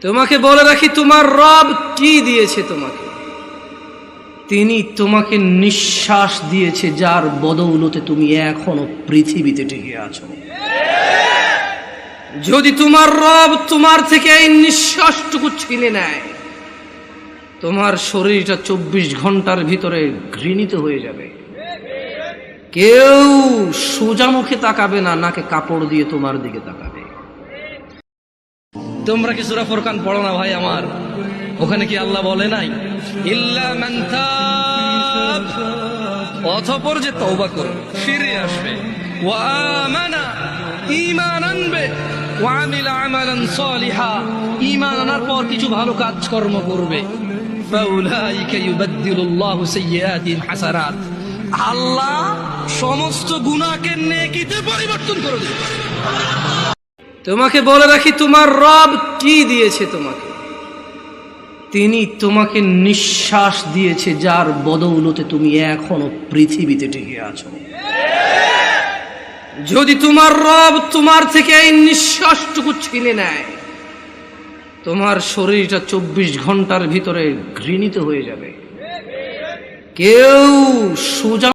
তোমাকে বলে রাখি, তোমার রব কি দিয়েছে তোমাকে? তিনি তোমাকে নিঃশ্বাস দিয়েছে, যার বদৌলতে তুমি এখনো পৃথিবীতে টিকে আছো। যদি তোমার রব তোমার থেকে এই নিঃশ্বাসটুকু ছিনে নেয়, তোমার শরীরটা 24 ঘন্টার ভিতরে ঘৃণিত হয়ে যাবে। কেউ সোজা মুখে তাকাবে না, নাকে কাপড় দিয়ে তোমার দিকে তাকাবে। তোমরা কি সূরা ফুরকান পড়ো না ভাই আমার? ওখানে কি আল্লাহ বলে নাই ইল্লা মান তাব, অতঃপর যে তওবা করবে, ফিরে আসবে, ওয়া আমানা, ঈমান আনবে, ওয়া আমিলা আমালান সালিহা, ঈমান আনার পর কিছু ভালো কাজকর্ম করবে, ফাউলাইকা ইউবাদদিলুল্লাহু সাইয়্যাতিহিম হাসানাত, আল্লাহ সমস্ত গুনাহকে নেকিতে পরিবর্তন করে দেবে। তোমাকে বলে রাখি, তোমার রব কি দিয়েছে তোমাকে? তিনি তোমাকে নিঃশ্বাস দিয়েছে, যার বদৌলতে তুমি এখনো পৃথিবীতে টিকে আছো। যদি তোমার রব তোমার থেকে এই নিঃশ্বাসটুকু ছিনে নেয়, তোমার শরীরটা 24 ঘন্টার ভিতরে ঘৃণিত হয়ে যাবে। কেউ সোজা